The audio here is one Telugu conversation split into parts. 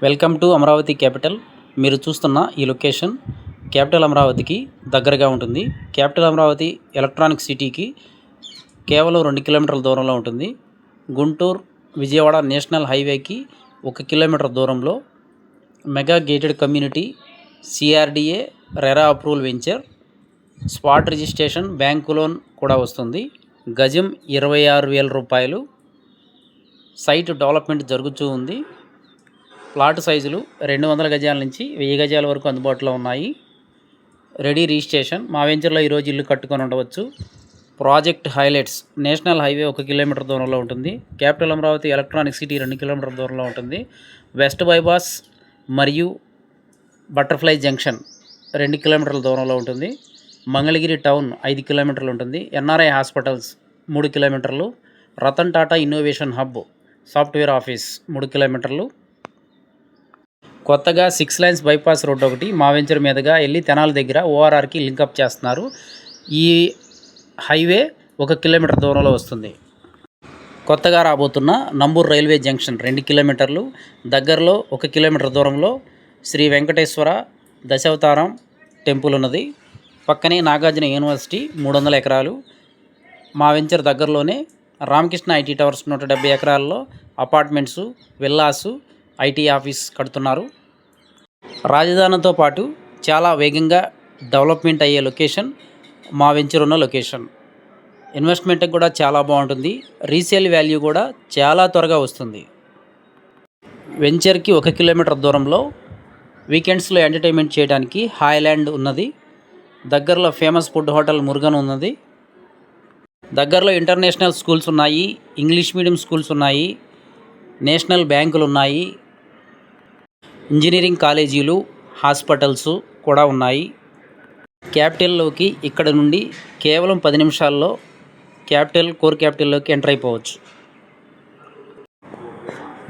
Welcome to Amaravati capital. మీరు చూస్తున్న ఈ లొకేషన్ క్యాపిటల్ అమరావతికి దగ్గరగా ఉంటుంది. క్యాపిటల్ అమరావతి ఎలక్ట్రానిక్ సిటీకి కేవలం 2 కిలోమీటర్ల దూరంలో ఉంటుంది. గుంటూరు విజయవాడ నేషనల్ హైవేకి 1 కిలోమీటర్ దూరంలో mega gated community, CRDA, RERA approval venture, spot registration, bank loan కూడా వస్తుంది. గజం 26,000 రూపాయలు. సైట్ డెవలప్మెంట్ జరుగుతూ ఉంది. ప్లాట్ సైజులు 200 గజాల నుంచి 1000 గజాల వరకు అందుబాటులో ఉన్నాయి. Ready registration. మా వెంచర్లో ఈరోజు ఇల్లు కట్టుకొని ఉండవచ్చు. Project highlights: national highway 1 kilometre దూరంలో ఉంటుంది. Capital Amaravati electronic city 2 kilometre దూరంలో ఉంటుంది. వెస్ట్ బైపాస్ మరియు బటర్ఫ్లై జంక్షన్ 2 కిలోమీటర్ల దూరంలో ఉంటుంది. మంగళగిరి టౌన్ 5 కిలోమీటర్లు ఉంటుంది. ఎన్ఆర్ఐ హాస్పిటల్స్ 3 కిలోమీటర్లు. Ratan Tata innovation hub software office 3 కిలోమీటర్లు. కొత్తగా 6 లైన్స్ బైపాస్ రోడ్ ఒకటి మా వెంచర్ మీదుగా వెళ్ళి తెనాలి దగ్గర ఓఆర్ఆర్కి లింకప్ చేస్తున్నారు. ఈ హైవే 1 కిలోమీటర్ దూరంలో వస్తుంది. కొత్తగా రాబోతున్న నంబూరు రైల్వే జంక్షన్ 2 కిలోమీటర్లు. దగ్గరలో 1 కిలోమీటర్ దూరంలో శ్రీ వెంకటేశ్వర దశావతారం టెంపుల్ ఉన్నది. పక్కనే నాగార్జున యూనివర్సిటీ 300 ఎకరాలు. మా వెంచర్ దగ్గరలోనే రామకృష్ణ ఐటీ టవర్స్ 170 ఎకరాల్లో అపార్ట్మెంట్సు, విల్లాసు, ఐటీ ఆఫీస్ కడుతున్నారు. రాజధానితో పాటు చాలా వేగంగా డెవలప్మెంట్ అయ్యే లొకేషన్ మా వెంచర్ ఉన్న లొకేషన్. ఇన్వెస్ట్మెంట్కి కూడా చాలా బాగుంటుంది. రీసేల్ వాల్యూ కూడా చాలా త్వరగా వస్తుంది. వెంచర్కి 1 కిలోమీటర్ దూరంలో వీకెండ్స్లో ఎంటర్టైన్మెంట్ చేయడానికి హాయ్లాండ్ ఉన్నది. దగ్గరలో ఫేమస్ ఫుడ్ హోటల్ మురుగన్ ఉన్నది. దగ్గరలో ఇంటర్నేషనల్ స్కూల్స్ ఉన్నాయి, ఇంగ్లీష్ మీడియం స్కూల్స్ ఉన్నాయి, నేషనల్ బ్యాంకులు ఉన్నాయి, ఇంజనీరింగ్ కాలేజీలు, హాస్పిటల్స్ కూడా ఉన్నాయి. క్యాపిటల్లోకి ఇక్కడ నుండి కేవలం 10 నిమిషాల్లో కోర్ క్యాపిటల్లోకి ఎంటర్ అయిపోవచ్చు.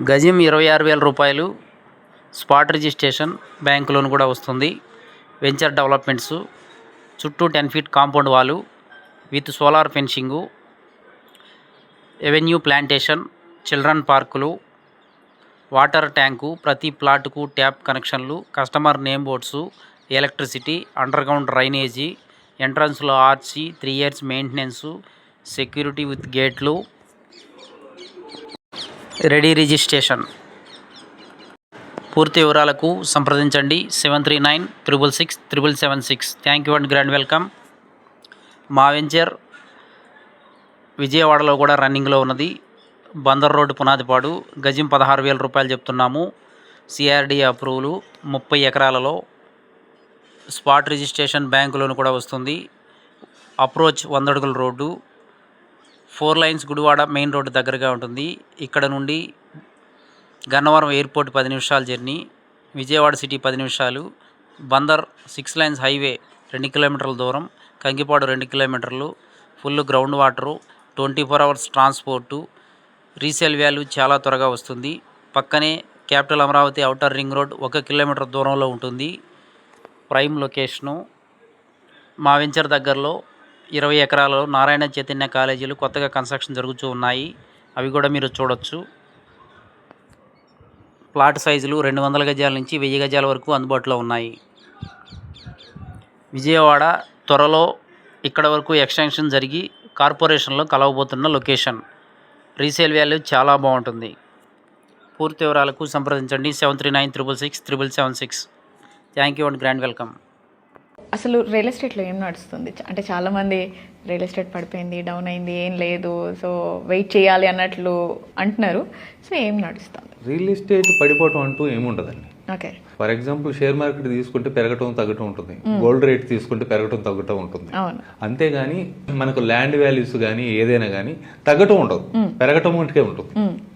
గజం 26,000 రూపాయలు. స్పాట్ రిజిస్ట్రేషన్, బ్యాంక్ లోన్ కూడా వస్తుంది. వెంచర్ డెవలప్మెంట్స్, చుట్టూ 10 feet compound wall with solar fencing, avenue plantation, children పార్కులు, వాటర్ ట్యాంకు, ప్రతి ప్లాటుకు ట్యాప్ కనెక్షన్లు, customer name boards, electricity, underground drainage, ఎంట్రన్స్లో arch, 3 years maintenance, security with గేట్లు, రెడీ రిజిస్ట్రేషన్. పూర్తి వివరాలకు సంప్రదించండి 7396667776. Thank you and grand welcome. మా వెంచర్ విజయవాడలో కూడా రన్నింగ్లో ఉన్నది. బందర్ రోడ్డు పునాదిపాడు. గజం 16,000 రూపాయలు చెప్తున్నాము. సిఆర్డీ అప్రూవలు 30 ఎకరాలలో. స్పాట్ రిజిస్ట్రేషన్, బ్యాంకు లోన్ కూడా వస్తుంది. అప్రోచ్ 100 అడుగుల road. 4 lines Gudivada main road దగ్గరగా ఉంటుంది. ఇక్కడ నుండి గన్నవరం ఎయిర్పోర్ట్ 10 నిమిషాల జర్నీ, విజయవాడ సిటీ 10 నిమిషాలు, బందర్ 6 లైన్స్ హైవే 2 కిలోమీటర్ల దూరం, కంకిపాడు 2 కిలోమీటర్లు, full ground water, 24 hours transport. Resale value చాలా త్వరగా వస్తుంది. పక్కనే capital Amaravati outer ring road 1 kilometre దూరంలో ఉంటుంది. Prime location. మా వెంచర్ దగ్గరలో 20 ఎకరాలలో నారాయణ చైతన్య కాలేజీలు కొత్తగా కన్స్ట్రక్షన్ జరుగుతూ ఉన్నాయి. అవి కూడా మీరు చూడొచ్చు. ప్లాట్ సైజులు 200 గజాల నుంచి 1000 గజాల వరకు అందుబాటులో ఉన్నాయి. విజయవాడ త్వరలో ఇక్కడ వరకు ఎక్స్టెన్షన్ జరిగి కార్పొరేషన్లో కలవబోతున్న లొకేషన్. రీసేల్ వాల్యూ చాలా బాగుంటుంది. పూర్తి వివరాలకు సంప్రదించండి 7396667776. Thank you and grand welcome. అసలు రియల్ ఎస్టేట్లో ఏం నడుస్తుంది? అంటే చాలామంది రియల్ ఎస్టేట్ పడిపోయింది, డౌన్ అయింది, ఏం లేదు, సో వెయిట్ చేయాలి అన్నట్లు అంటున్నారు. సో ఏం నడుస్తుంది? రియల్ ఎస్టేట్ పడిపోవటం అంటూ ఏముండదండి. Okay, for example share market తీసుకుంటే పెరగటం తగ్గటం ఉంటుంది, గోల్డ్ రేట్ తీసుకుంటే పెరగటం తగ్గటం ఉంటుంది. అంతేగాని మనకు ల్యాండ్ వాల్యూస్ కానీ ఏదైనా కానీ తగ్గటం ఉండదు, పెరగటం ఉంటే ఉంటుంది.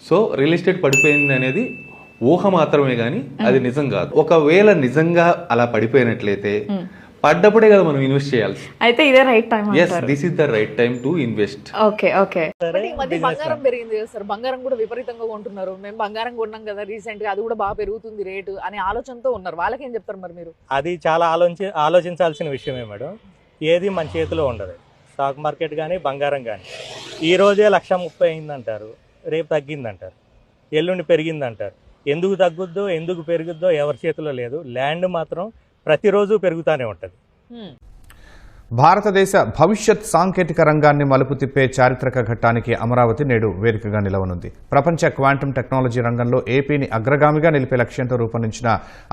సో రియల్ ఎస్టేట్ పడిపోయింది అనేది ఊహ మాత్రమే కానీ అది నిజం కాదు. ఒకవేళ నిజంగా అలా పడిపోయినట్లయితే పడ్డప్పుడే కదా మనం ఇన్వెస్ట్ చేయాలి. అయితే ఇదే right time. yes, this is the right time to invest. Okay okay. ఈ మధ్య బంగారం పెరిగింది కదా సార్, బంగారం కూడా విపరీతంగా కొంటున్నారు. మేము బంగారం కొన్నాం కదా రీసెంట్ గా, అది కూడా బాగా పెరుగుతుంది రేటు అనే ఆలోచనతో ఉన్నారు. వాళ్ళకేం చెప్తారు మరి మీరు? అది చాలా ఆలోచించాల్సిన విషయమే మేడం. ఏది మన చేతిలో ఉండదు. స్టాక్ మార్కెట్ కానీ బంగారం కానీ ఈ రోజే 130,000 అయిందంటారు, రేపు తగ్గిందంటారు, ఎల్లుండి పెరిగిందంటారు. ఎందుకు తగ్గుద్దో ఎందుకు పెరుగుద్దో ఎవరి చేతిలో లేదు. ల్యాండ్ మాత్రం ప్రతిరోజు పెరుగుతూనే ఉంటుంది. భారతదేశ భవిష్యత్ సాంకేతిక రంగాన్ని మలుపు తిప్పే చారిత్రక ఘట్టానికి అమరావతి నేడు వేదికగా నిలవనుంది. ప్రపంచ క్వాంటమ్ టెక్నాలజీ రంగంలో ఏపీని అగ్రగామిగా నిలిపే లక్ష్యంతో రూపొందించిన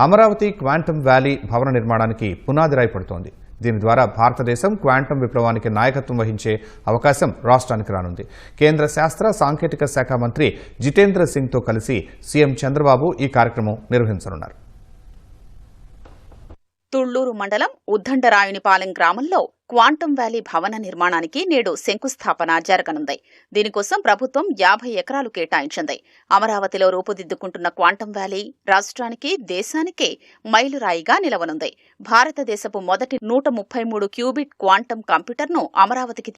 అమరావతి క్వాంటమ్ వ్యాలీ భవన నిర్మాణానికి పునాది రాయి పడుతోంది. దీని ద్వారా భారతదేశం క్వాంటమ్ విప్లవానికి నాయకత్వం వహించే అవకాశం రాష్ట్రానికి రానుంది. కేంద్ర శాస్త్ర సాంకేతిక శాఖ మంత్రి జితేంద్ర సింగ్తో కలిసి సీఎం చంద్రబాబు ఈ కార్యక్రమం నిర్వహించనున్నారు. తుళ్లూరు మండలం ఉద్దండరాయునిపాలెం గ్రామంలో క్వాంటమ్ వ్యాలీ భవన నిర్మాణానికి నేడు శంకుస్థాపన జరగనుంది. దీనికోసం ప్రభుత్వం 50 ఎకరాలు కేటాయించింది. అమరావతిలో రూపుదిద్దుకుంటున్న క్వాంటమ్ వ్యాలీ రాష్ట్రానికి, దేశానికే మైలురాయిగా నిలవనుంది. భారతదేశపు మొదటి 133 క్యూబిట్ క్వాంటమ్ కంప్యూటర్ను అమరావతికి